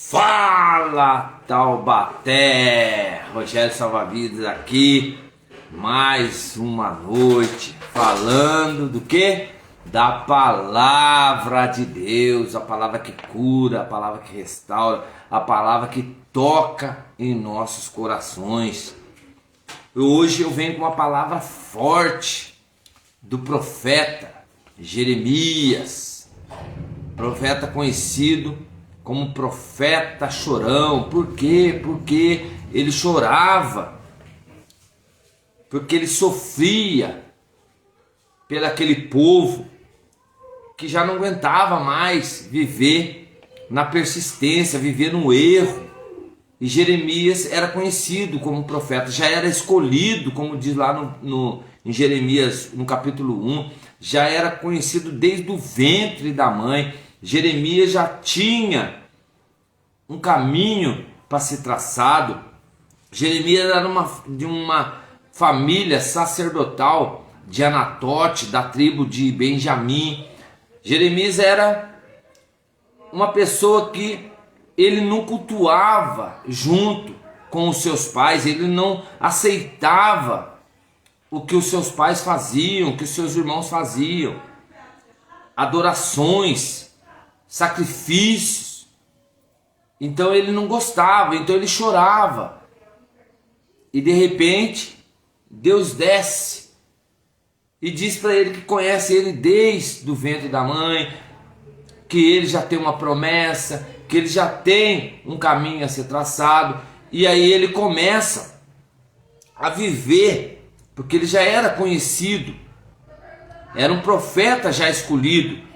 Fala, Taubaté! Rogério Salva-Vidas aqui, mais uma noite, falando do quê? Da palavra de Deus, a palavra que cura, a palavra que restaura, a palavra que toca em nossos corações. Hoje eu venho com uma palavra forte do profeta Jeremias, profeta conhecido como profeta chorão. Por quê? Porque ele chorava, porque ele sofria pelo aquele povo que já não aguentava mais viver na persistência, viver no erro. E Jeremias era conhecido como profeta, já era escolhido, como diz lá em Jeremias, no capítulo 1, já era conhecido desde o ventre da mãe. Jeremias já tinha um caminho para ser traçado. Jeremias era de uma família sacerdotal de Anatote, da tribo de Benjamim. Jeremias era uma pessoa que ele não cultuava junto com os seus pais, ele não aceitava o que os seus pais faziam, o que os seus irmãos faziam, adorações, sacrifícios. Então ele não gostava, então ele chorava. E de repente Deus desce e diz para ele que conhece ele desde o ventre da mãe, que ele já tem uma promessa, que ele já tem um caminho a ser traçado. E aí ele começa a viver, porque ele já era conhecido, era um profeta já escolhido.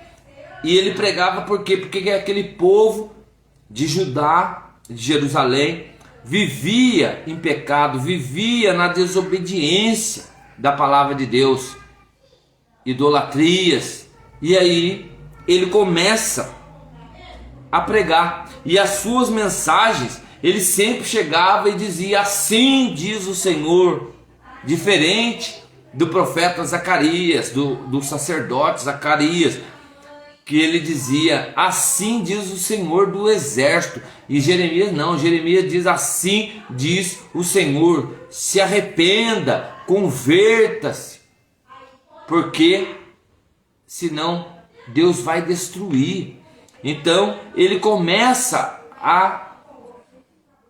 E ele pregava por quê? Porque aquele povo de Judá, de Jerusalém, vivia em pecado, vivia na desobediência da palavra de Deus, idolatrias. E aí ele começa a pregar, e as suas mensagens, ele sempre chegava e dizia: assim diz o Senhor, diferente do profeta Zacarias, do sacerdote Zacarias, que ele dizia: assim diz o Senhor do exército. E Jeremias não, Jeremias diz: assim diz o Senhor, se arrependa, converta-se, porque senão Deus vai destruir. Então ele começa a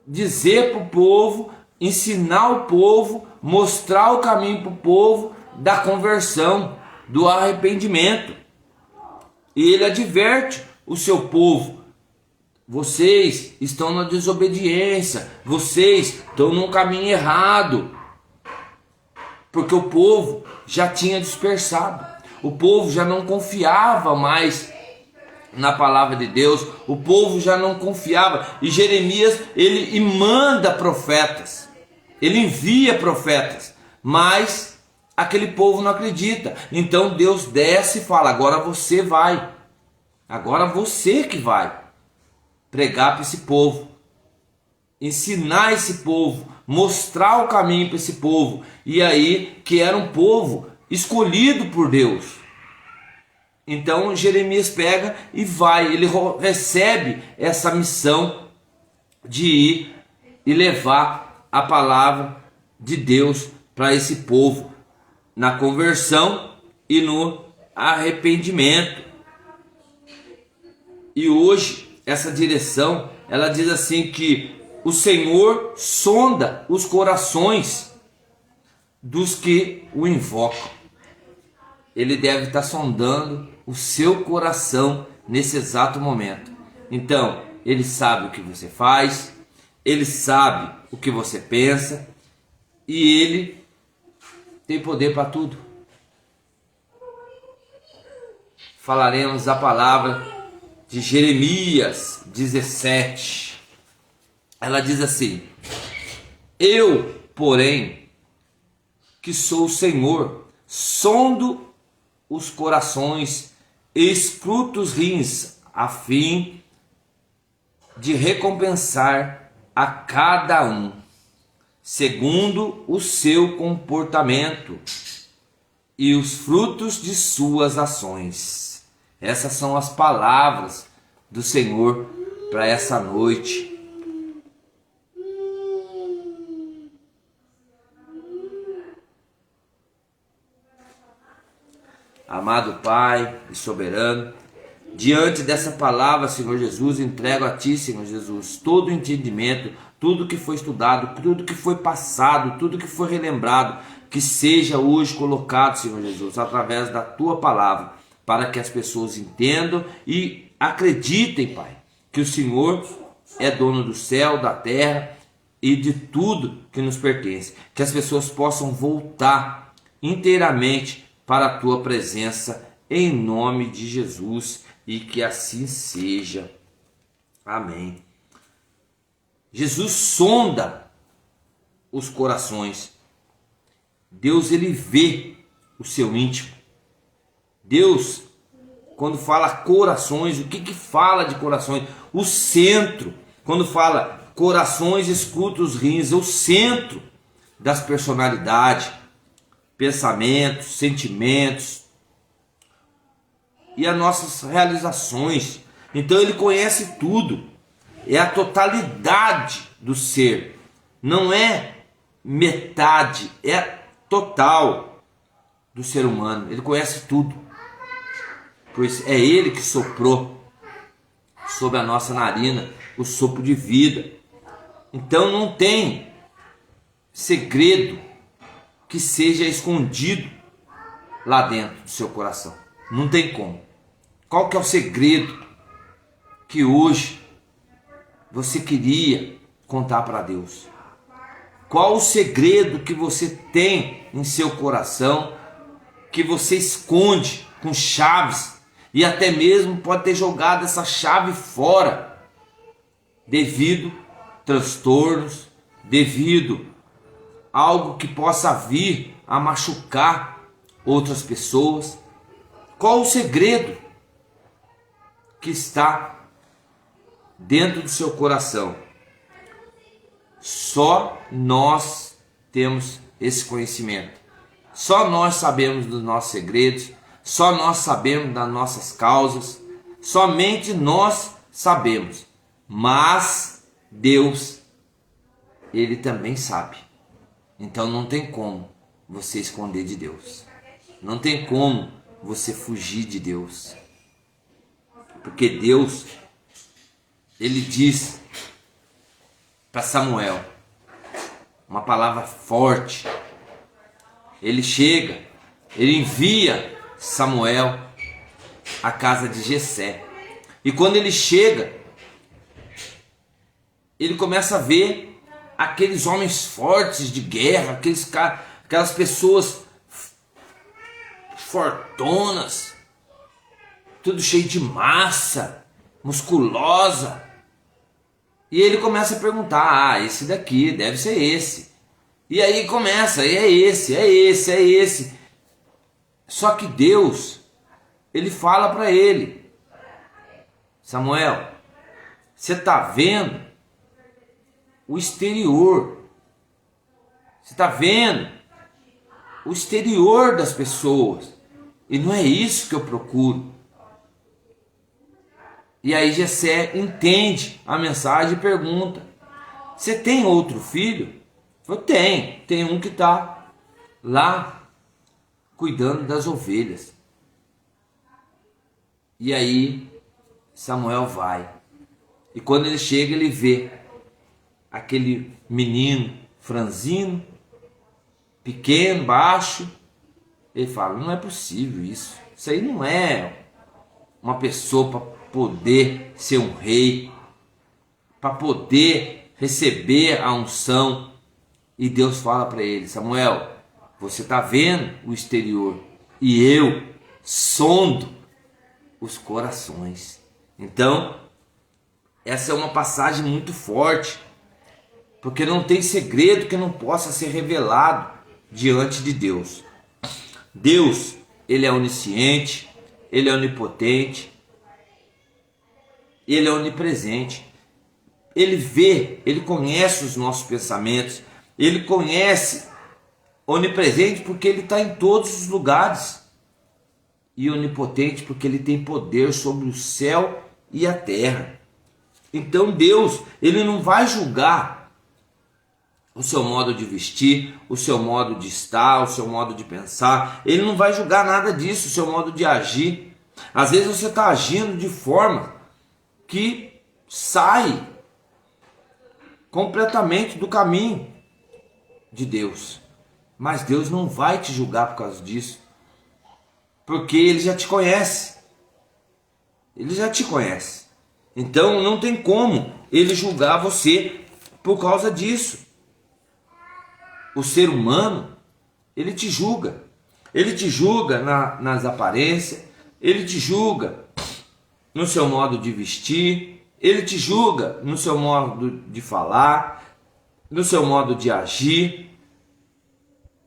dizer para o povo, ensinar o povo, mostrar o caminho para o povo da conversão, do arrependimento. E ele adverte o seu povo: vocês estão na desobediência, vocês estão num caminho errado. Porque o povo já tinha dispersado, o povo já não confiava mais na palavra de Deus, o povo já não confiava. E Jeremias, ele manda profetas, ele envia profetas, mas aquele povo não acredita. Então Deus desce e fala: agora você vai, agora você que vai pregar para esse povo, ensinar esse povo, mostrar o caminho para esse povo. E aí, que era um povo escolhido por Deus. Então Jeremias pega e vai, ele recebe essa missão de ir e levar a palavra de Deus para esse povo, na conversão e no arrependimento. E hoje essa direção, ela diz assim que o Senhor sonda os corações dos que o invocam. Ele deve estar sondando o seu coração nesse exato momento. Então, ele sabe o que você faz, ele sabe o que você pensa, e ele tem poder para tudo. Falaremos a palavra de Jeremias 17. Ela diz assim: eu, porém, que sou o Senhor, sondo os corações, escruto os rins, a fim de recompensar a cada um, segundo o seu comportamento e os frutos de suas ações. Essas são as palavras do Senhor para essa noite. Amado Pai e soberano, diante dessa palavra, Senhor Jesus, entrego a Ti, Senhor Jesus, todo o entendimento, tudo que foi estudado, tudo que foi passado, tudo que foi relembrado, que seja hoje colocado, Senhor Jesus, através da Tua palavra, para que as pessoas entendam e acreditem, Pai, que o Senhor é dono do céu, da terra e de tudo que nos pertence. Que as pessoas possam voltar inteiramente para a Tua presença, em nome de Jesus, e que assim seja. Amém. Jesus sonda os corações. Deus, ele vê o seu íntimo. Deus, quando fala corações, o que fala de corações? O centro. Quando fala corações, escuta os rins, é o centro das personalidades, pensamentos, sentimentos e as nossas realizações. Então ele conhece tudo, é a totalidade do ser, não é metade, é total do ser humano. Ele conhece tudo, pois é ele que soprou sobre a nossa narina o sopro de vida. Então não tem segredo que seja escondido lá dentro do seu coração. Não tem como. Qual que é o segredo que hoje você queria contar para Deus? Qual o segredo que você tem em seu coração que você esconde com chaves e até mesmo pode ter jogado essa chave fora devido a transtornos, devido a algo que possa vir a machucar outras pessoas? Qual o segredo que está dentro do seu coração? Só nós temos esse conhecimento. Só nós sabemos dos nossos segredos. Só nós sabemos das nossas causas. Somente nós sabemos. Mas Deus, ele também sabe. Então não tem como você esconder de Deus. Não tem como você fugir de Deus. Porque Deus, ele diz para Samuel uma palavra forte. Ele chega, ele envia Samuel à casa de Jessé. E quando ele chega, ele começa a ver aqueles homens fortes de guerra, aquelas pessoas fortonas, tudo cheio de massa, musculosa. E ele começa a perguntar: esse daqui, deve ser esse. E aí começa, e é esse. Só que Deus, ele fala para ele: Samuel, você está vendo o exterior. Você está vendo o exterior das pessoas. E não é isso que eu procuro. E aí Jessé entende a mensagem e pergunta: você tem outro filho? Eu tenho. Tem um que está lá cuidando das ovelhas. E aí Samuel vai. E quando ele chega, ele vê aquele menino franzino, pequeno, baixo. Ele fala: não é possível isso. Isso aí não é uma pessoa para poder ser um rei, para poder receber a unção. E Deus fala para ele: Samuel, você está vendo o exterior e eu sondo os corações. Então, essa é uma passagem muito forte, porque não tem segredo que não possa ser revelado diante de Deus. Deus, ele é onisciente, ele é onipotente, ele é onipresente. Ele vê, ele conhece os nossos pensamentos, ele conhece, onipresente porque ele está em todos os lugares, e onipotente porque ele tem poder sobre o céu e a terra. Então Deus, ele não vai julgar o seu modo de vestir, o seu modo de estar, o seu modo de pensar. Ele não vai julgar nada disso, o seu modo de agir. Às vezes você está agindo de forma que sai completamente do caminho de Deus. Mas Deus não vai te julgar por causa disso, porque Ele já te conhece. Ele já te conhece. Então não tem como Ele julgar você por causa disso. O ser humano, ele te julga. Ele te julga nas aparências, ele te julga no seu modo de vestir, ele te julga no seu modo de falar, no seu modo de agir.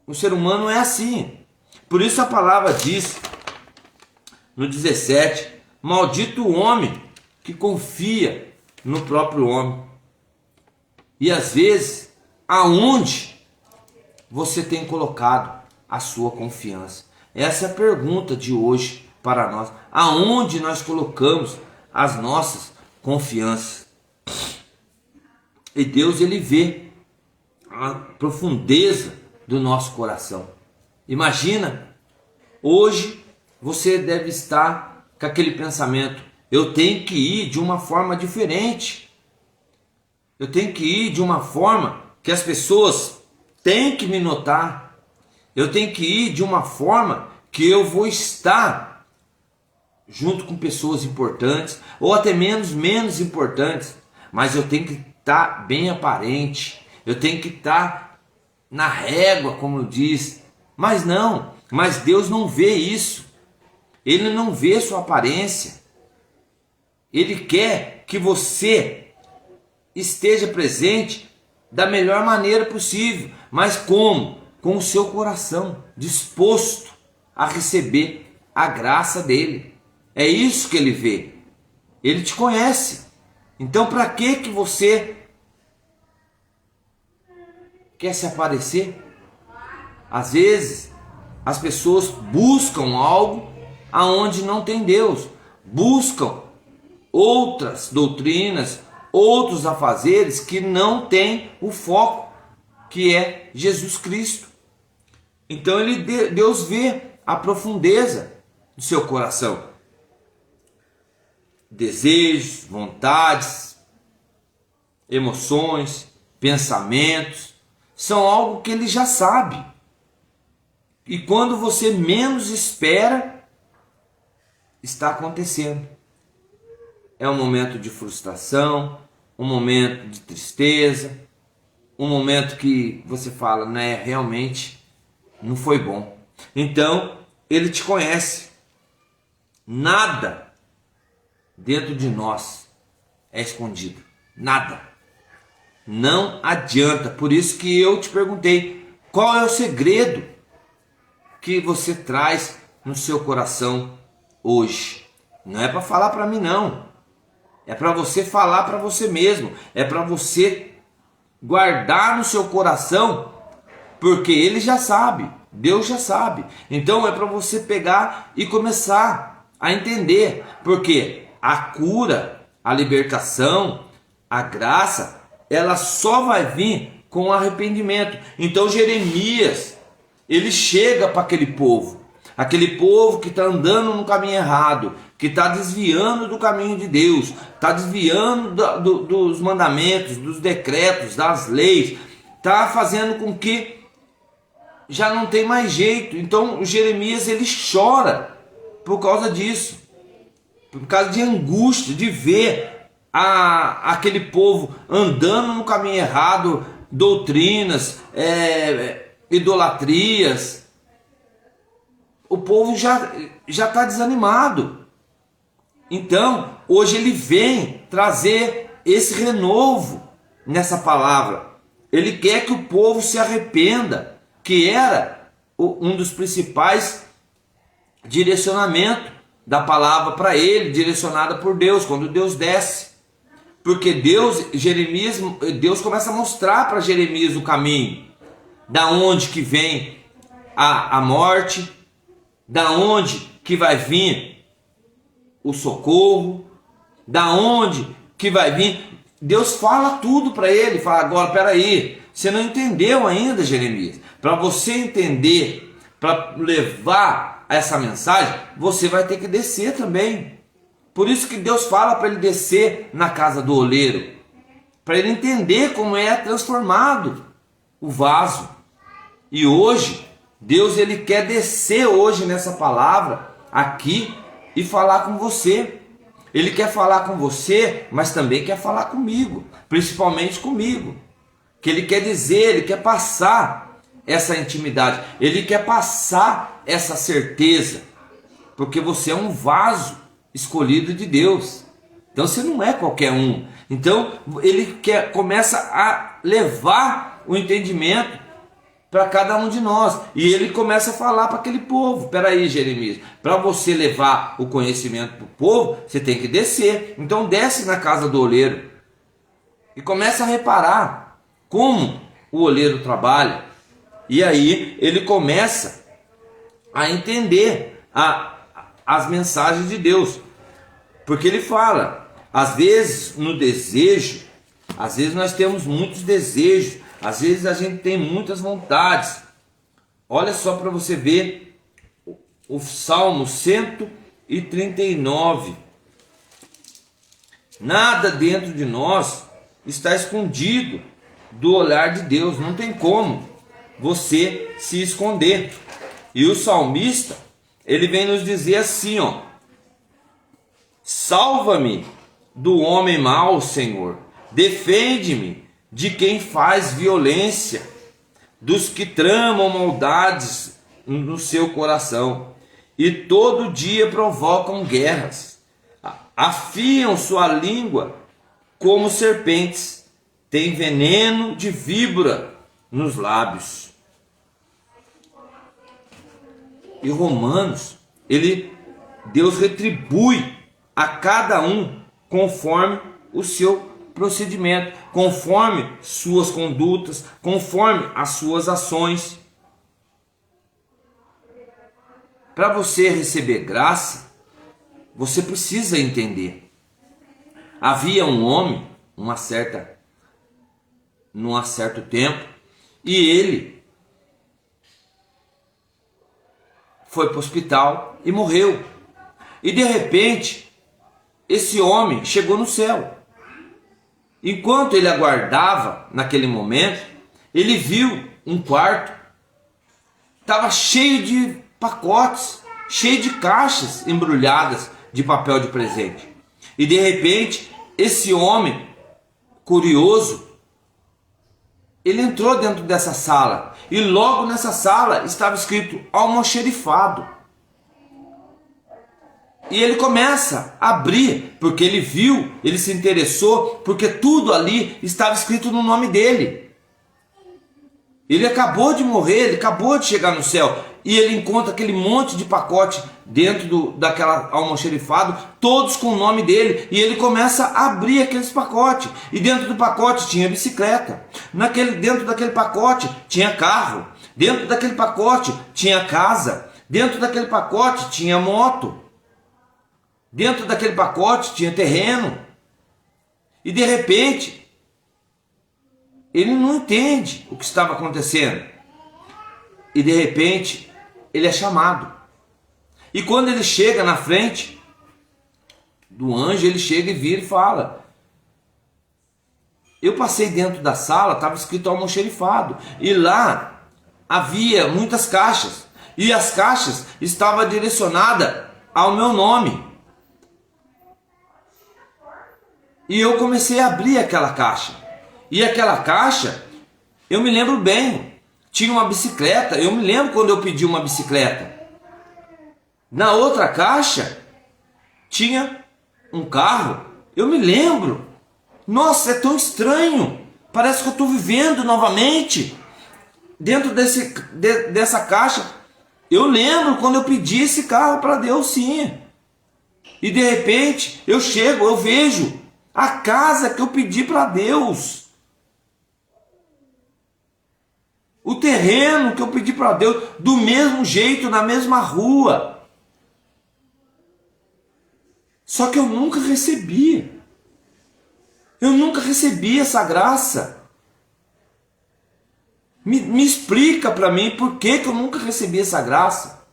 O ser humano é assim. Por isso a palavra diz no 17: maldito o homem que confia no próprio homem. E às vezes, aonde você tem colocado a sua confiança? Essa é a pergunta de hoje para nós. Aonde nós colocamos as nossas confianças? E Deus, ele vê a profundeza do nosso coração. Imagina, hoje você deve estar com aquele pensamento: eu tenho que ir de uma forma diferente. Eu tenho que ir de uma forma que as pessoas têm que me notar. Eu tenho que ir de uma forma que eu vou estar junto com pessoas importantes, ou até menos importantes, mas eu tenho que estar bem aparente. Eu tenho que estar na régua, como diz. Mas não, mas Deus não vê isso. Ele não vê sua aparência. Ele quer que você esteja presente da melhor maneira possível. Mas como? Com o seu coração disposto a receber a graça dele. É isso que ele vê. Ele te conhece. Então para que você quer se aparecer? Às vezes as pessoas buscam algo aonde não tem Deus, buscam outras doutrinas, outros afazeres que não têm o foco, que é Jesus Cristo. Então Deus vê a profundeza do seu coração, desejos, vontades, emoções, pensamentos, são algo que ele já sabe. E quando você menos espera, está acontecendo. É um momento de frustração, um momento de tristeza, um momento que você fala, né, realmente não foi bom. Então, ele te conhece. Nada dentro de nós é escondido. Nada. Não adianta. Por isso que eu te perguntei, qual é o segredo que você traz no seu coração hoje? Não é para falar para mim, não. É para você falar para você mesmo. É para você guardar no seu coração, porque ele já sabe. Deus já sabe. Então é para você pegar e começar a entender. Porque a cura, a libertação, a graça, ela só vai vir com arrependimento. Então Jeremias, ele chega para aquele povo que está andando no caminho errado, que está desviando do caminho de Deus, está desviando dos mandamentos, dos decretos, das leis, está fazendo com que já não tem mais jeito. Então Jeremias, ele chora por causa disso, por causa de angústia, de ver aquele povo andando no caminho errado, doutrinas, idolatrias. O povo já está desanimado. Então, hoje ele vem trazer esse renovo nessa palavra. Ele quer que o povo se arrependa, que era um dos principais direcionamentos da palavra para ele, direcionada por Deus, quando Deus desce. Porque Deus começa a mostrar para Jeremias o caminho, da onde que vem a morte, da onde que vai vir o socorro, da onde que vai vir. Deus fala tudo para ele, fala: agora, peraí, você não entendeu ainda, Jeremias. Para você entender, para levar essa mensagem, você vai ter que descer também. Por isso que Deus fala para ele descer na casa do oleiro, para ele entender como é transformado o vaso. E hoje, Deus ele quer descer hoje nessa palavra aqui e falar com você. Ele quer falar com você, mas também quer falar comigo, principalmente comigo. Que ele quer dizer, ele quer passar essa intimidade, ele quer passar essa certeza, porque você é um vaso escolhido de Deus. Então você não é qualquer um. Então ele começa a levar o entendimento para cada um de nós. E ele começa a falar para aquele povo: peraí, Jeremias, para você levar o conhecimento para o povo, você tem que descer. Então desce na casa do oleiro e começa a reparar como o oleiro trabalha. E aí ele começa a entender as mensagens de Deus. Porque ele fala, às vezes no desejo, às vezes nós temos muitos desejos, às vezes a gente tem muitas vontades. Olha só para você ver o Salmo 139. Nada dentro de nós está escondido do olhar de Deus. Não tem como você se esconder. E o salmista, ele vem nos dizer assim, ó: salva-me do homem mau, Senhor. Defende-me de quem faz violência, dos que tramam maldades no seu coração e todo dia provocam guerras. Afiam sua língua como serpentes, têm veneno de víbora nos lábios. E Romanos, Deus retribui a cada um conforme o seu procedimento, conforme suas condutas, conforme as suas ações. Para você receber graça, você precisa entender. Havia um homem, num certo tempo, e ele foi para o hospital e morreu. E de repente, esse homem chegou no céu. Enquanto ele aguardava naquele momento, ele viu um quarto, estava cheio de pacotes, cheio de caixas embrulhadas de papel de presente. E de repente, esse homem curioso, ele entrou dentro dessa sala, e logo nessa sala estava escrito almoxerifado. E ele começa a abrir, porque ele viu, ele se interessou, porque tudo ali estava escrito no nome dele. Ele acabou de morrer, ele acabou de chegar no céu, e ele encontra aquele monte de pacote dentro daquela almoxerifado, todos com o nome dele, e ele começa a abrir aqueles pacotes, e dentro do pacote tinha bicicleta, dentro daquele pacote tinha carro, dentro daquele pacote tinha casa, dentro daquele pacote tinha moto, dentro daquele pacote tinha terreno. E de repente, ele não entende o que estava acontecendo. E de repente, ele é chamado. E quando ele chega na frente do anjo, ele chega e vira e fala: eu passei dentro da sala, estava escrito almoxerifado, e lá havia muitas caixas, e as caixas estavam direcionadas ao meu nome. E eu comecei a abrir aquela caixa. E aquela caixa, eu me lembro bem, tinha uma bicicleta. Eu me lembro quando eu pedi uma bicicleta. Na outra caixa, tinha um carro. Eu me lembro. Nossa, é tão estranho. Parece que eu estou vivendo novamente. Dentro dessa caixa, eu lembro quando eu pedi esse carro para Deus, sim. E de repente, eu chego, eu vejo a casa que eu pedi para Deus, o terreno que eu pedi para Deus, do mesmo jeito, na mesma rua. Só que eu nunca recebi. Eu nunca recebi essa graça. Me explica para mim por que eu nunca recebi essa graça.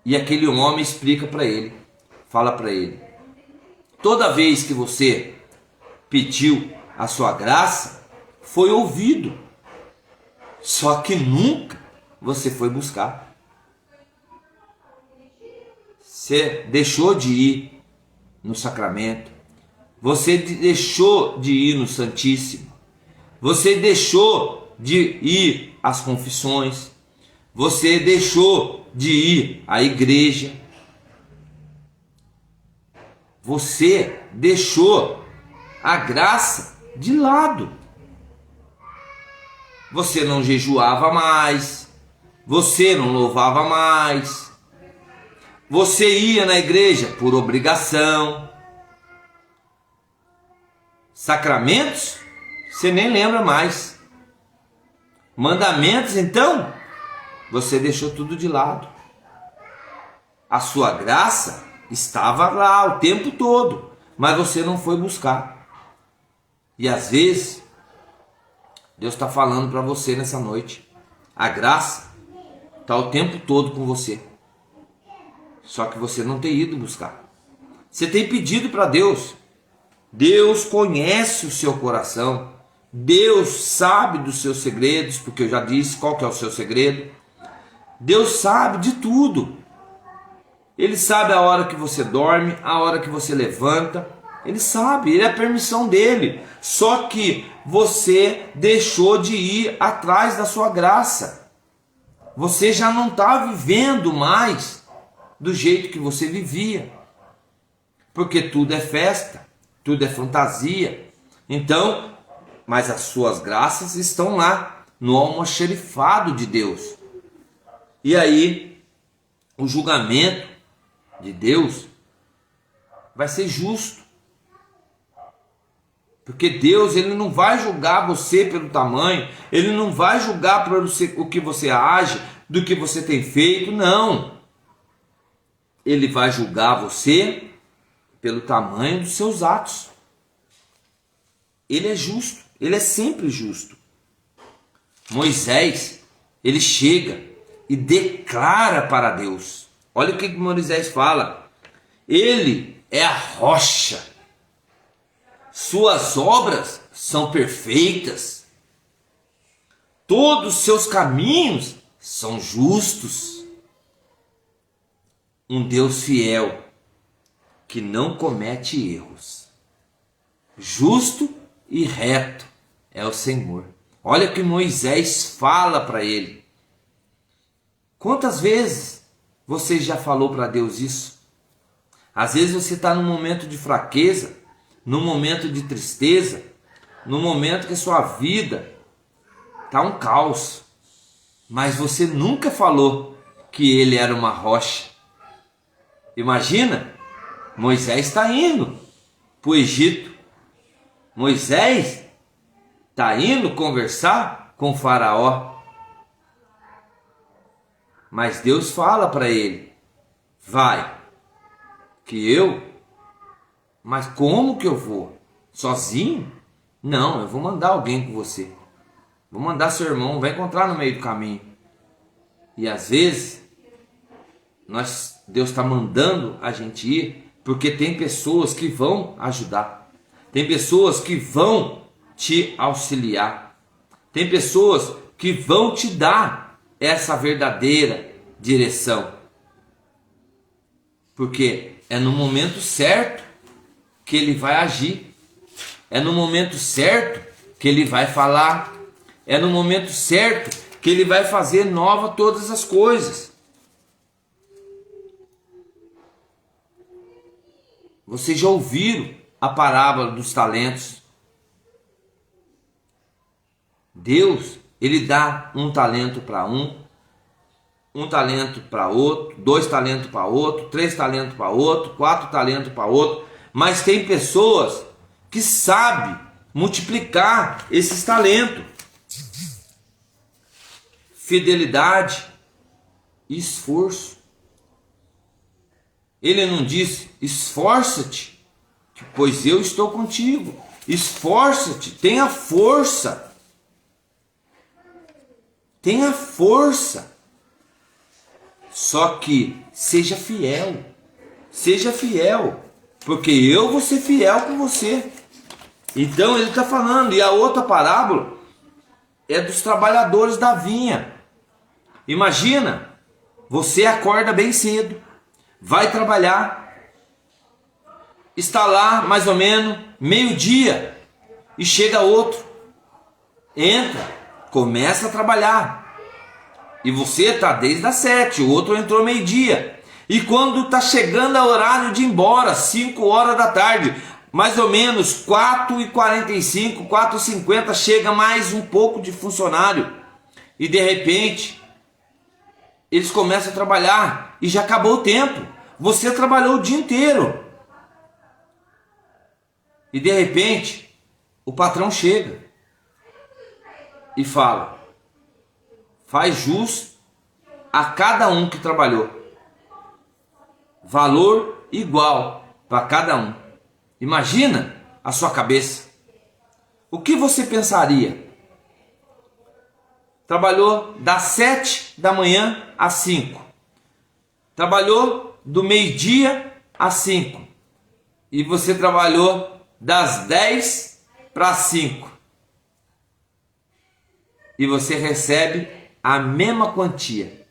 E aquele homem explica para ele, fala para ele: toda vez que você pediu a sua graça, foi ouvido. Só que nunca você foi buscar. Você deixou de ir no sacramento. Você deixou de ir no Santíssimo. Você deixou de ir às confissões. Você deixou de ir à igreja. Você deixou a graça de lado. Você não jejuava mais. Você não louvava mais. Você ia na igreja por obrigação. Sacramentos, você nem lembra mais. Mandamentos, então, você deixou tudo de lado. A sua graça estava lá o tempo todo, mas você não foi buscar. E às vezes, Deus está falando para você nessa noite. A graça está o tempo todo com você. Só que você não tem ido buscar. Você tem pedido para Deus. Deus conhece o seu coração. Deus sabe dos seus segredos, porque eu já disse qual que é o seu segredo. Deus sabe de tudo. Ele sabe a hora que você dorme, a hora que você levanta. Ele sabe, ele é a permissão dele. Só que você deixou de ir atrás da sua graça. Você já não está vivendo mais do jeito que você vivia. Porque tudo é festa, tudo é fantasia. Então, mas as suas graças estão lá, no almoxerifado de Deus. E aí, o julgamento de Deus vai ser justo. Porque Deus, ele não vai julgar você pelo tamanho, ele não vai julgar por o que você age, do que você tem feito, não. Ele vai julgar você pelo tamanho dos seus atos. Ele é justo, ele é sempre justo. Moisés, ele chega e declara para Deus. Olha o que Moisés fala. Ele é a rocha. Suas obras são perfeitas. Todos os seus caminhos são justos. Um Deus fiel que não comete erros. Justo e reto é o Senhor. Olha o que Moisés fala para ele. Quantas vezes você já falou para Deus isso? Às vezes você está num momento de fraqueza, num momento de tristeza, num momento que a sua vida está um caos. Mas você nunca falou que ele era uma rocha. Imagina, Moisés está indo para o Egito. Moisés está indo conversar com o faraó. Mas Deus fala para ele: vai, que eu... Mas como que eu vou? Sozinho? Não, eu vou mandar alguém com você. Vou mandar seu irmão, vai encontrar no meio do caminho. E às vezes, Deus está mandando a gente ir, porque tem pessoas que vão ajudar. Tem pessoas que vão te auxiliar. Tem pessoas que vão te dar essa verdadeira direção. Porque é no momento certo que ele vai agir. É no momento certo que ele vai falar. É no momento certo que ele vai fazer nova todas as coisas. Vocês já ouviram a parábola dos talentos? Deus, ele dá um talento para um talento para outro, 2 talentos para outro, 3 talentos para outro, 4 talentos para outro. Mas tem pessoas que sabem multiplicar esses talentos. Fidelidade e esforço. Ele não disse: esforça-te, pois eu estou contigo. Esforça-te, tenha força. Tenha força. Só que seja fiel. Seja fiel, porque eu vou ser fiel com você. Então ele está falando. E a outra parábola é dos trabalhadores da vinha. Imagina, você acorda bem cedo, vai trabalhar, está lá mais ou menos meio-dia e chega outro, entra, começa a trabalhar, e você está desde as 7, o outro entrou meio-dia, e quando está chegando o horário de ir embora, 5 horas da tarde, mais ou menos 4h45, 4h50, chega mais um pouco de funcionário, e de repente eles começam a trabalhar e já acabou o tempo. Você trabalhou o dia inteiro. E de repente, o patrão chega e fala: faz jus a cada um que trabalhou. Valor igual para cada um. Imagina a sua cabeça. O que você pensaria? Trabalhou das 7 da manhã às 5. Trabalhou do meio-dia às 5. E você trabalhou das 10 para as 5. E você recebe a mesma quantia.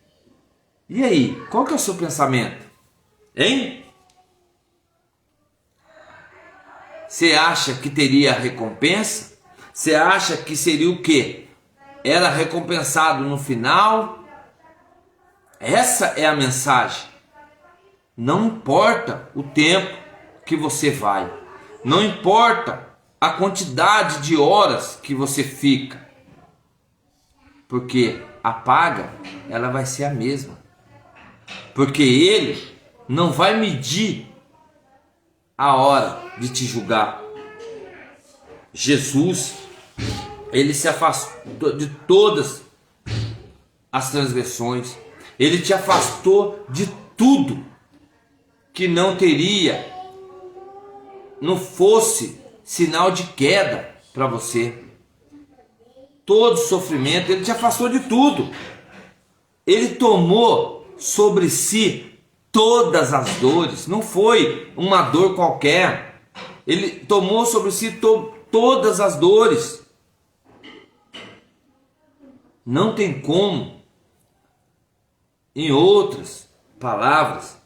E aí, qual que é o seu pensamento? Hein? Você acha que teria recompensa? Você acha que seria o quê? Era recompensado no final? Essa é a mensagem. Não importa o tempo que você vai, não importa a quantidade de horas que você fica, porque a paga ela vai ser a mesma, porque ele não vai medir a hora de te julgar. Jesus, ele se afastou de todas as transgressões, ele te afastou de tudo que não fosse sinal de queda para você. Todo sofrimento, ele te afastou de tudo. Ele tomou sobre si todas as dores, não foi uma dor qualquer. Ele tomou sobre si todas as dores. Não tem como, em outras palavras,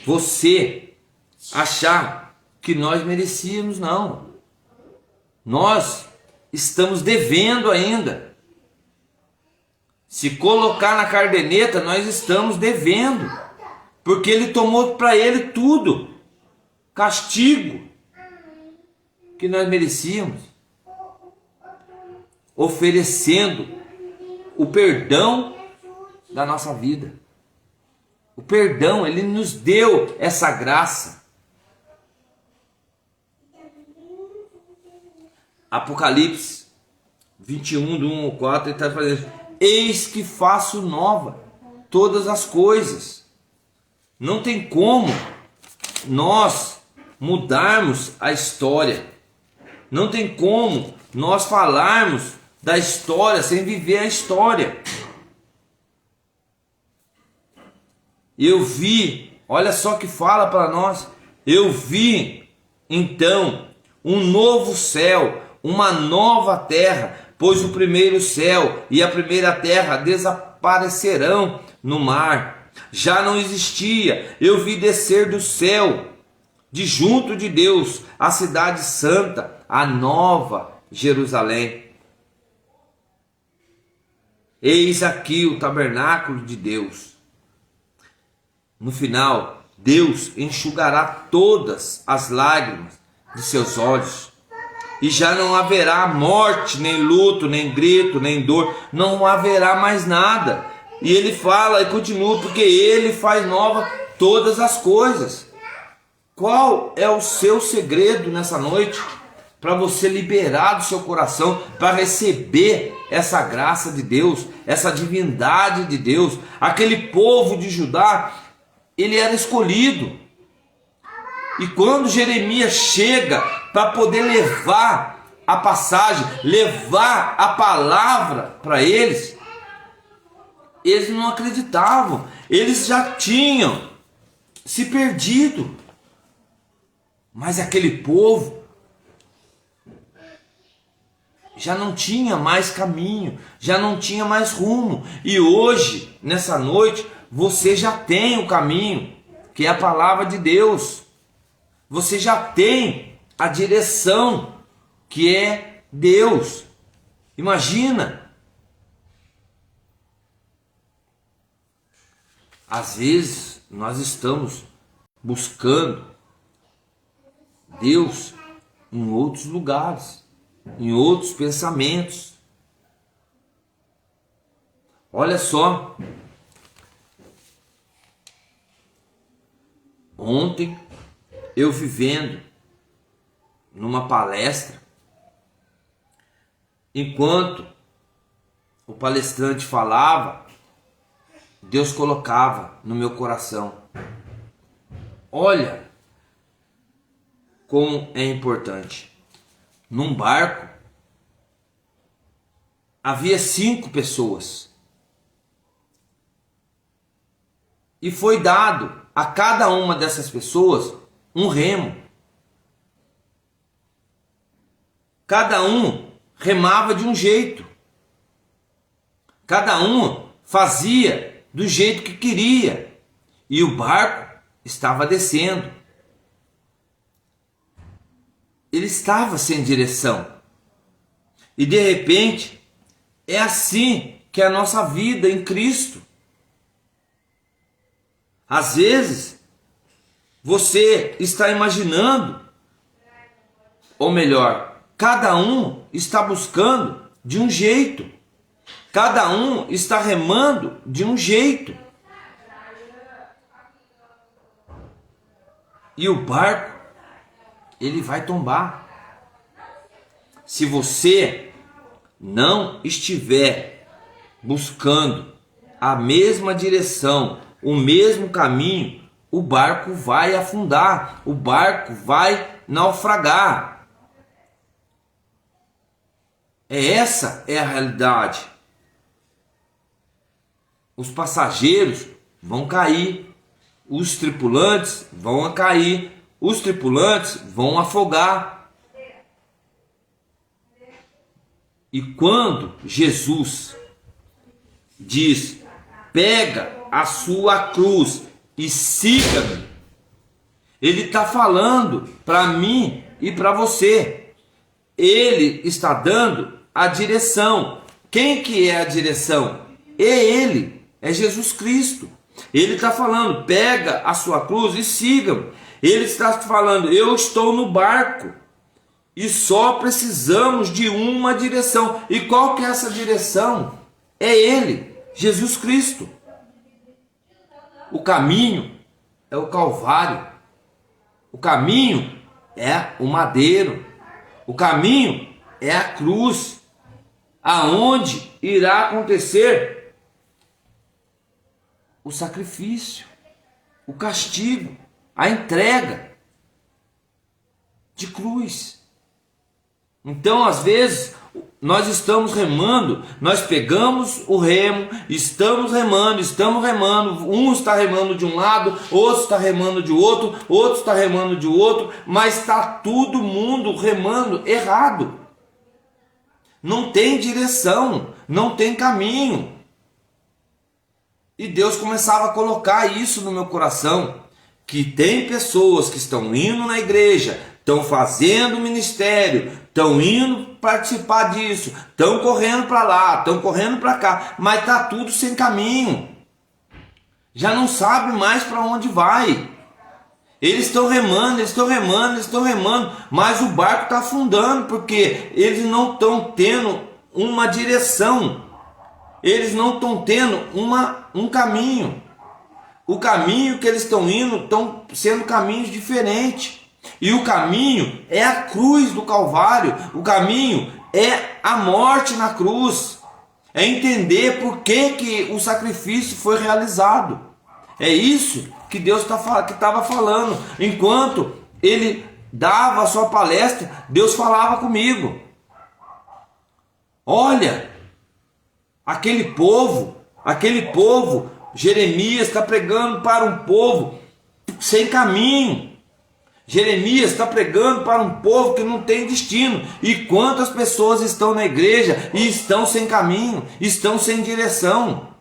você achar que nós merecíamos, não. Nós estamos devendo ainda. Se colocar na caderneta, nós estamos devendo, porque ele tomou para ele tudo, castigo que nós merecíamos, oferecendo o perdão da nossa vida. O perdão, ele nos deu essa graça. Apocalipse 21, do 1 ao 4, ele está falando: eis que faço nova todas as coisas. Não tem como nós mudarmos a história. Não tem como nós falarmos da história sem viver a história. Eu vi, olha só que fala para nós: eu vi então um novo céu, uma nova terra, pois o primeiro céu e a primeira terra desaparecerão no mar, já não existia. Eu vi descer do céu, de junto de Deus, a cidade santa, a nova Jerusalém. Eis aqui o tabernáculo de Deus. No final, Deus enxugará todas as lágrimas de seus olhos, e já não haverá morte, nem luto, nem grito, nem dor, não haverá mais nada. E ele fala e continua: porque ele faz nova todas as coisas. Qual é o seu segredo nessa noite para você liberar do seu coração, para receber essa graça de Deus, essa divindade de Deus? Aquele povo de Judá, ele era escolhido, E quando Jeremias chega para poder levar a passagem, levar a palavra para eles, eles não acreditavam. Eles já tinham se perdido. Mas aquele povo já não tinha mais caminho, já não tinha mais rumo. E hoje, nessa noite, você já tem o caminho, que é a palavra de Deus. Você já tem a direção, que é Deus. Imagina. Às vezes nós estamos buscando Deus em outros lugares, em outros pensamentos. Olha só. Ontem eu vivendo numa palestra, enquanto o palestrante falava, Deus colocava no meu coração: olha como é importante. Num barco havia 5 pessoas e foi dado a cada uma dessas pessoas um remo. Cada um remava de um jeito, cada um fazia do jeito que queria, e o barco estava descendo. Ele estava sem direção. E de repente, é assim que é a nossa vida em Cristo. Às vezes, você está imaginando, ou melhor, cada um está buscando de um jeito. Cada um está remando de um jeito. E o barco, ele vai tombar. Se você não estiver buscando a mesma direção, o mesmo caminho, o barco vai afundar, o barco vai naufragar. Essa é a realidade. Os passageiros vão cair, os tripulantes vão cair, os tripulantes vão afogar. E quando Jesus diz: pega a sua cruz e siga-me, ele está falando para mim e para você. Ele está dando a direção. Quem que é a direção? É Ele, é Jesus Cristo. Ele está falando: pega a sua cruz e siga-me. Ele está falando: eu estou no barco e só precisamos de uma direção. E qual que é essa direção? É Ele, Jesus Cristo. O caminho é o Calvário. O caminho é o madeiro. O caminho é a cruz, aonde irá acontecer o sacrifício, o castigo, a entrega de cruz. Então, às vezes, nós estamos remando, nós pegamos o remo, estamos remando, um está remando de um lado, outro está remando de outro, outro está remando de outro, mas está todo mundo remando errado. Não tem direção, não tem caminho. E Deus começava a colocar isso no meu coração, que tem pessoas que estão indo na igreja, estão fazendo ministério, estão indo participar disso, estão correndo para lá, estão correndo para cá, mas está tudo sem caminho. Já não sabe mais para onde vai. Eles estão remando, mas o barco está afundando, porque eles não estão tendo uma direção. Eles não estão tendo um caminho. O caminho que eles estão indo estão sendo caminhos diferentes. E o caminho é a cruz do Calvário. O caminho é a morte na cruz. É entender por que o sacrifício foi realizado. É isso que Deus estava falando. Enquanto ele dava a sua palestra, Deus falava comigo. Olha, aquele povo, Jeremias está pregando para um povo sem caminho. Jeremias está pregando para um povo que não tem destino. E quantas pessoas estão na igreja e estão sem caminho, estão sem direção,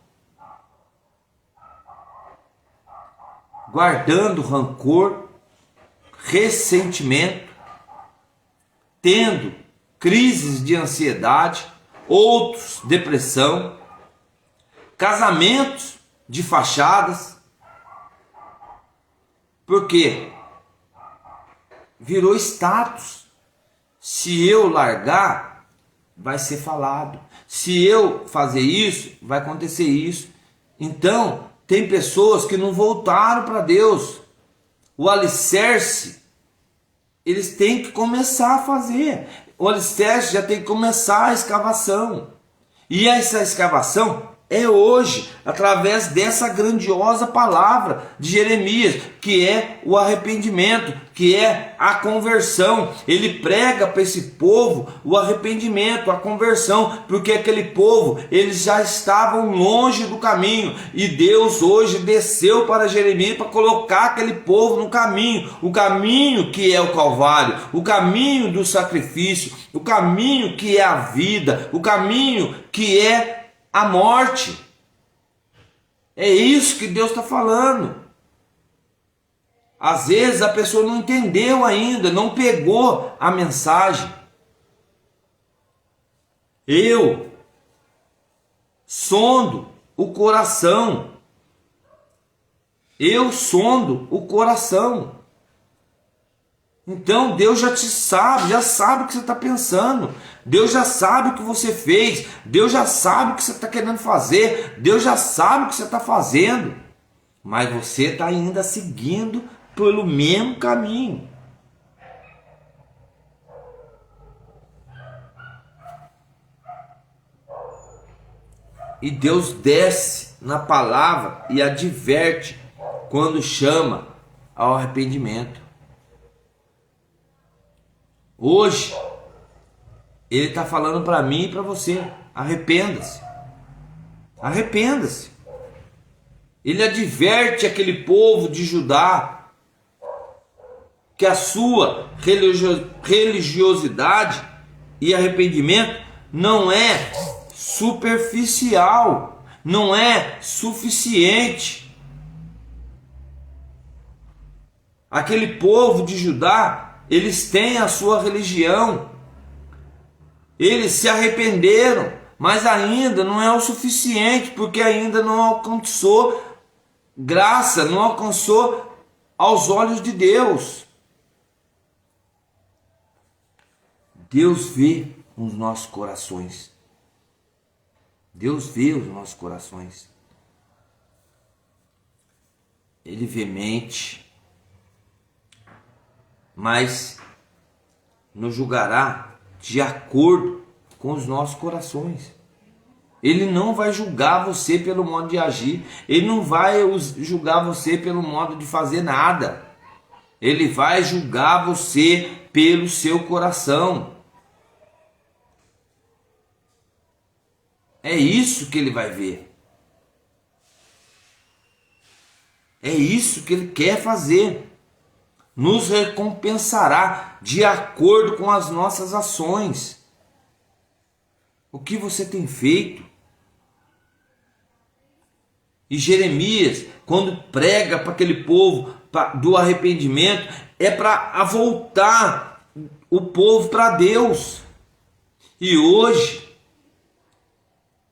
guardando rancor, ressentimento, tendo crises de ansiedade, outros depressão, casamentos de fachadas. Por quê? Virou status. Se eu largar, vai ser falado. Se eu fazer isso, vai acontecer isso. Então, tem pessoas que não voltaram para Deus. O alicerce, eles têm que começar a fazer. O alicerce já tem que começar a escavação. E essa escavação é hoje, através dessa grandiosa palavra de Jeremias, que é o arrependimento, que é a conversão. Ele prega para esse povo o arrependimento, a conversão, porque aquele povo, eles já estavam longe do caminho, e Deus hoje desceu para Jeremias para colocar aquele povo no caminho, o caminho que é o Calvário, o caminho do sacrifício, o caminho que é a vida, o caminho que é a morte. É isso que Deus está falando. Às vezes a pessoa não entendeu ainda, não pegou a mensagem. Eu sondo o coração. Eu sondo o coração. Então Deus já sabe o que você está pensando. Deus já sabe o que você fez. Deus já sabe o que você está querendo fazer. Deus já sabe o que você está fazendo. Mas você está ainda seguindo pelo mesmo caminho. E Deus desce na palavra e adverte quando chama ao arrependimento. Hoje, Ele está falando para mim e para você: arrependa-se. Arrependa-se. Ele adverte aquele povo de Judá que a sua religiosidade e arrependimento não é superficial, não é suficiente. Aquele povo de Judá, eles têm a sua religião, eles se arrependeram, mas ainda não é o suficiente, porque ainda não alcançou graça, não alcançou aos olhos de Deus. Deus vê os nossos corações. Deus vê os nossos corações. Ele vê mente, mas nos julgará de acordo com os nossos corações. Ele não vai julgar você pelo modo de agir. Ele não vai julgar você pelo modo de fazer nada. Ele vai julgar você pelo seu coração. É isso que ele vai ver. É isso que ele quer fazer. Nos recompensará de acordo com as nossas ações. O que você tem feito? E Jeremias, quando prega para aquele povo do arrependimento, é para voltar o povo para Deus. E hoje,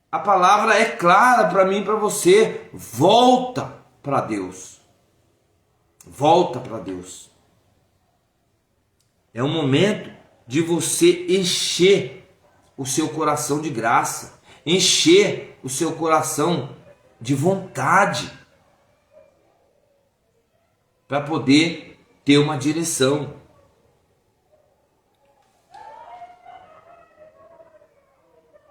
a palavra é clara para mim e para você: volta para Deus. Volta para Deus. É um momento de você encher o seu coração de graça, encher o seu coração de vontade, para poder ter uma direção.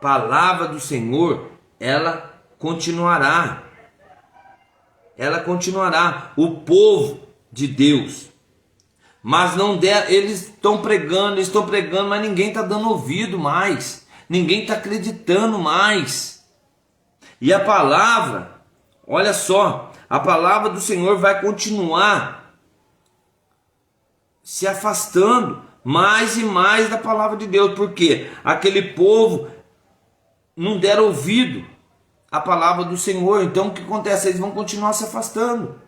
Palavra do Senhor, ela continuará. Ela continuará. O povo de Deus Mas não der, eles estão pregando, mas ninguém está dando ouvido mais. Ninguém está acreditando mais. E a palavra, olha só, a palavra do Senhor vai continuar se afastando mais e mais da palavra de Deus. Porque aquele povo não deram ouvido à palavra do Senhor. Então o que acontece? Eles vão continuar se afastando.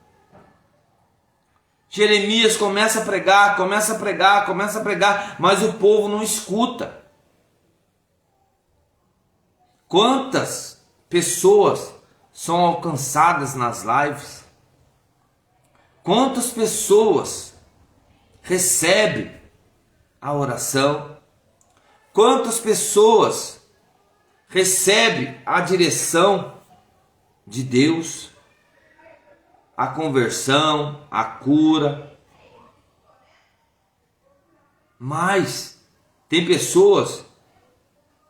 Jeremias começa a pregar, mas o povo não escuta. Quantas pessoas são alcançadas nas lives? Quantas pessoas recebem a oração? Quantas pessoas recebem a direção de Deus? A conversão, a cura. Mas tem pessoas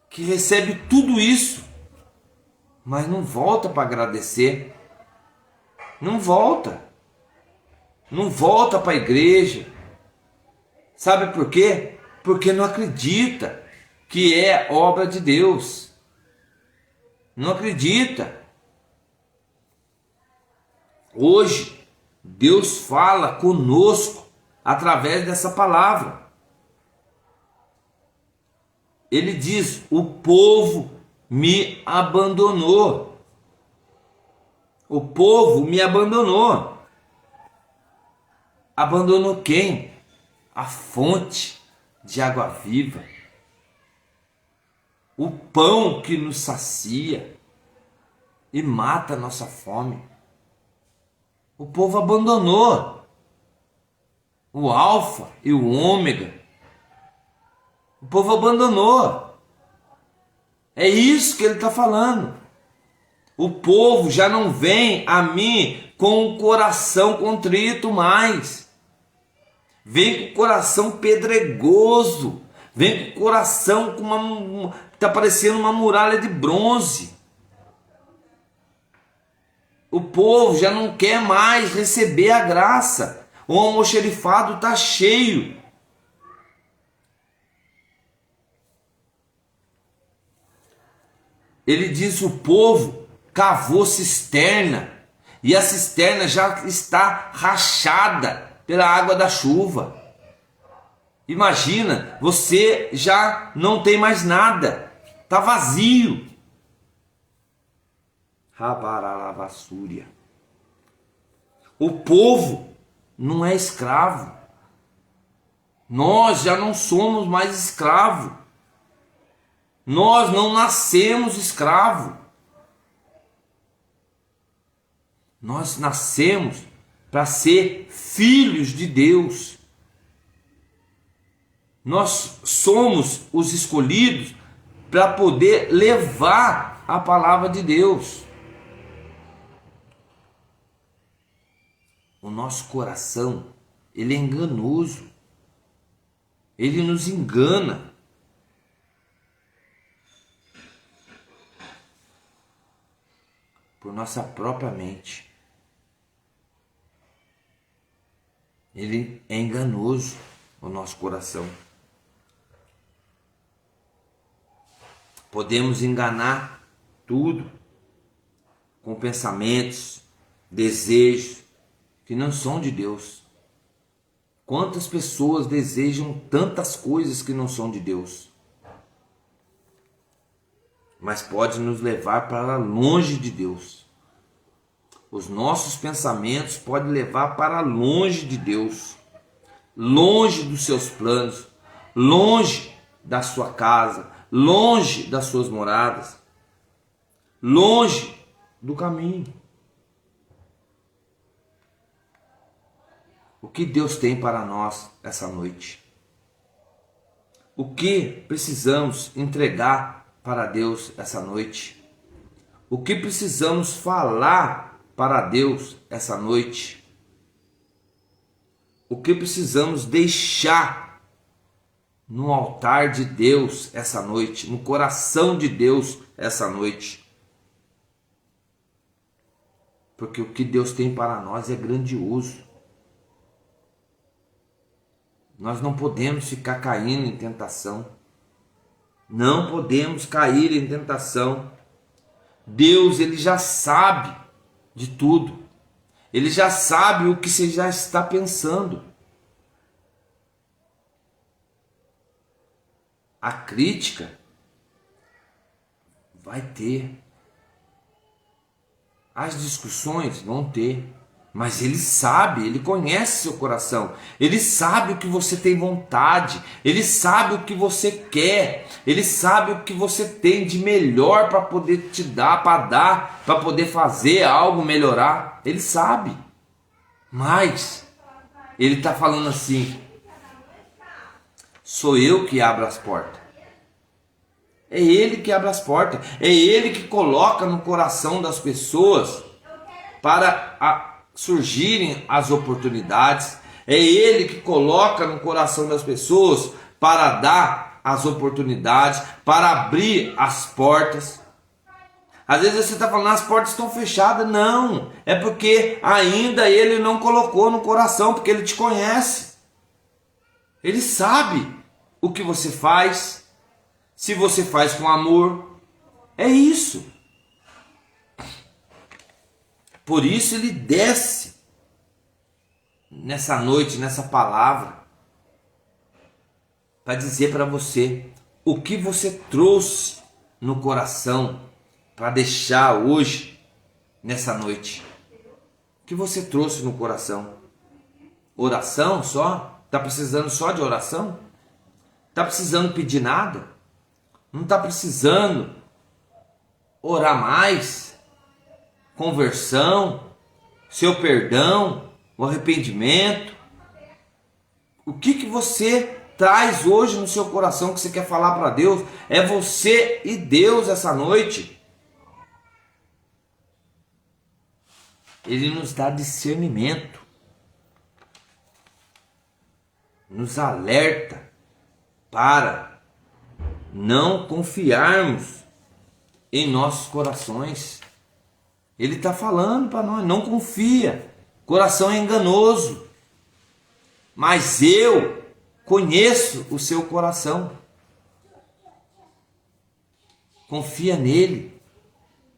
que recebem tudo isso, mas não volta para agradecer. Não volta para a igreja. Sabe por quê? Porque não acredita que é obra de Deus. Não acredita. Hoje, Deus fala conosco através dessa palavra. Ele diz: o povo me abandonou. O povo me abandonou. Abandonou quem? A fonte de água viva. O pão que nos sacia e mata a nossa fome. O povo abandonou o alfa e o ômega. O povo abandonou. É isso que ele está falando. O povo já não vem a mim com o coração contrito mais. Vem com o coração pedregoso. Vem com o coração com está parecendo uma muralha de bronze. O povo já não quer mais receber a graça. O almoxerifado está cheio. Ele diz: o povo cavou cisterna e a cisterna já está rachada pela água da chuva. Imagina, você já não tem mais nada, está vazio. Rabaralavassúria. O povo não é escravo. Nós já não somos mais escravos. Nós não nascemos escravo. Nós nascemos para ser filhos de Deus. Nós somos os escolhidos para poder levar a palavra de Deus. O nosso coração, ele é enganoso. Ele nos engana. Por nossa própria mente. Ele é enganoso, o nosso coração. Podemos enganar tudo com pensamentos, desejos que não são de Deus. Quantas pessoas desejam tantas coisas que não são de Deus? Mas pode nos levar para longe de Deus. Os nossos pensamentos podem levar para longe de Deus, longe dos seus planos, longe da sua casa, longe das suas moradas, longe do caminho. O que Deus tem para nós essa noite? O que precisamos entregar para Deus essa noite? O que precisamos falar para Deus essa noite? O que precisamos deixar no altar de Deus essa noite, no coração de Deus essa noite? Porque o que Deus tem para nós é grandioso. Nós não podemos ficar caindo em tentação. Não podemos cair em tentação. Deus, Ele já sabe de tudo. Ele já sabe o que você já está pensando. A crítica vai ter. As discussões vão ter. Mas Ele sabe, Ele conhece seu coração. Ele sabe o que você tem vontade. Ele sabe o que você quer. Ele sabe o que você tem de melhor para poder te dar, para poder fazer algo melhorar. Ele sabe. Mas Ele está falando assim: sou eu que abro as portas. É Ele que abre as portas. É Ele que coloca no coração das pessoas para surgirem as oportunidades. É Ele que coloca no coração das pessoas para dar as oportunidades, para abrir as portas. Às vezes você está falando, as portas estão fechadas. Não, é porque ainda Ele não colocou no coração, porque Ele te conhece. Ele sabe o que você faz, se você faz com amor. É isso. Por isso Ele desce nessa noite, nessa palavra, para dizer para você o que você trouxe no coração para deixar hoje, nessa noite. O que você trouxe no coração? Oração só? Está precisando só de oração? Está precisando pedir nada? Não está precisando orar mais? Conversão, seu perdão, o arrependimento. O que você traz hoje no seu coração que você quer falar para Deus? É você e Deus essa noite. Ele nos dá discernimento, nos alerta para não confiarmos em nossos corações. Ele está falando para nós, não confia, coração é enganoso, mas eu conheço o seu coração. Confia nele,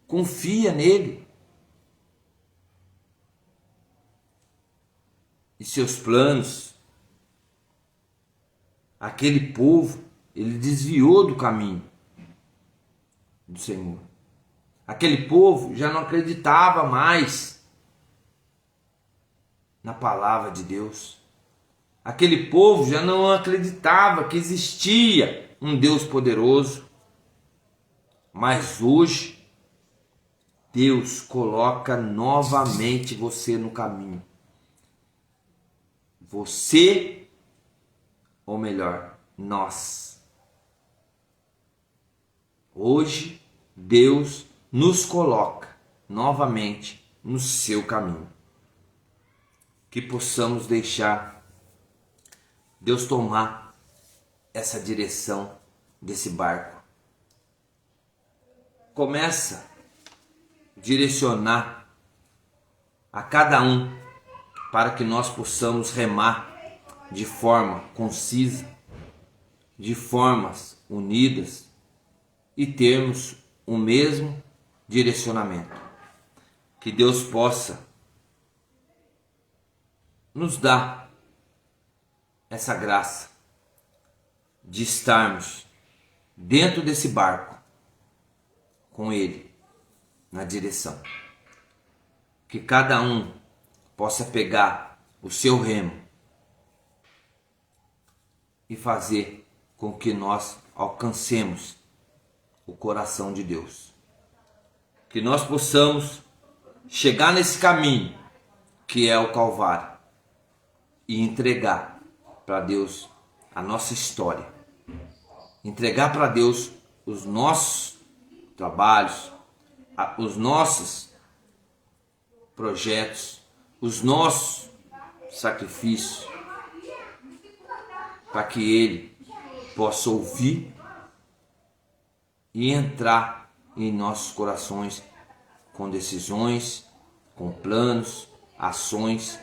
confia nele. E seus planos, aquele povo, ele desviou do caminho do Senhor. Aquele povo já não acreditava mais na palavra de Deus. Aquele povo já não acreditava que existia um Deus poderoso. Mas hoje, Deus coloca novamente você no caminho. Você, ou melhor, nós. Hoje, Deus nos coloca novamente no seu caminho. Que possamos deixar Deus tomar essa direção desse barco. Começa a direcionar a cada um para que nós possamos remar de forma concisa, de formas unidas e termos o mesmo direcionamento. Que Deus possa nos dar essa graça de estarmos dentro desse barco com Ele na direção. Que cada um possa pegar o seu remo e fazer com que nós alcancemos o coração de Deus. Que nós possamos chegar nesse caminho que é o Calvário e entregar para Deus a nossa história. Entregar para Deus os nossos trabalhos, os nossos projetos, os nossos sacrifícios, para que Ele possa ouvir e entrar em nossos corações com decisões, com planos, ações,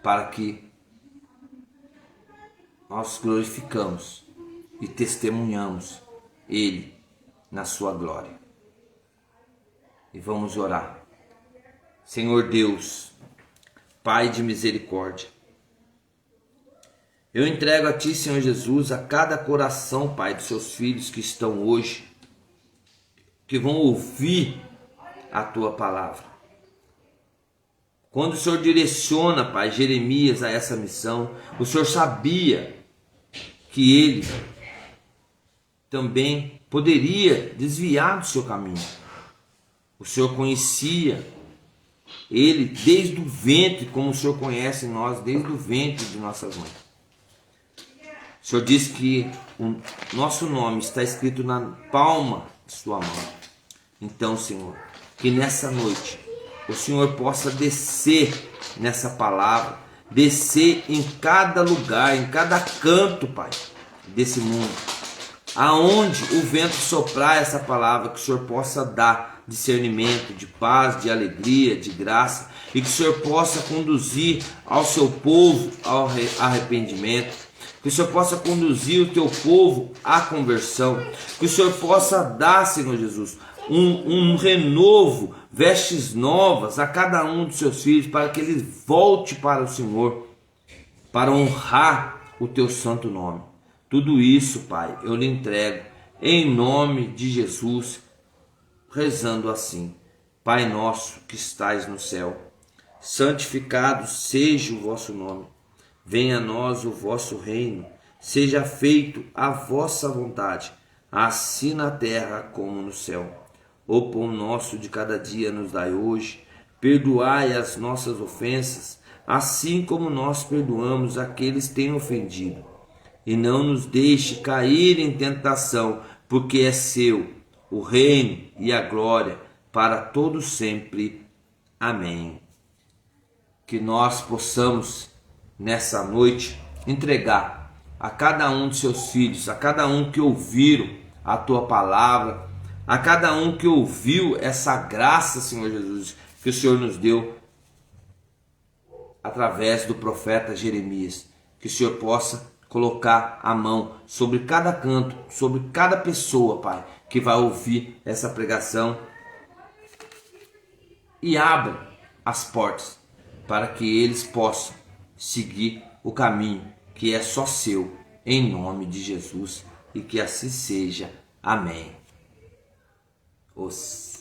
para que nós glorificamos e testemunhamos Ele na sua glória. E vamos orar. Senhor Deus, Pai de misericórdia, eu entrego a Ti, Senhor Jesus, a cada coração, Pai, dos seus filhos que estão hoje, que vão ouvir a Tua palavra. Quando o Senhor direciona, Pai, Jeremias a essa missão, o Senhor sabia que ele também poderia desviar do seu caminho. O Senhor conhecia ele desde o ventre, como o Senhor conhece nós desde o ventre de nossas mães. O Senhor diz que o nosso nome está escrito na palma de sua mão. Então, Senhor, que nessa noite o Senhor possa descer nessa palavra, descer em cada lugar, em cada canto, Pai, desse mundo. Aonde o vento soprar essa palavra, que o Senhor possa dar discernimento, de paz, de alegria, de graça, e que o Senhor possa conduzir ao seu povo ao arrependimento, que o Senhor possa conduzir o teu povo à conversão, que o Senhor possa dar, Senhor Jesus, um renovo, vestes novas a cada um dos seus filhos, para que eles volte para o Senhor, para honrar o teu santo nome. Tudo isso, Pai, eu lhe entrego em nome de Jesus, rezando assim: Pai nosso que estais no céu, santificado seja o vosso nome. Venha a nós o vosso reino, seja feito a vossa vontade, assim na terra como no céu. O pão nosso de cada dia nos dai hoje, perdoai as nossas ofensas, assim como nós perdoamos aqueles que têm ofendido. E não nos deixe cair em tentação, porque é seu o reino e a glória para todos sempre. Amém. Que nós possamos nessa noite entregar a cada um de seus filhos, a cada um que ouviram a tua palavra, a cada um que ouviu essa graça, Senhor Jesus, que o Senhor nos deu através do profeta Jeremias, que o Senhor possa colocar a mão sobre cada canto, sobre cada pessoa, Pai, que vai ouvir essa pregação, e abra as portas para que eles possam seguir o caminho que é só seu, em nome de Jesus, e que assim seja. Amém. Os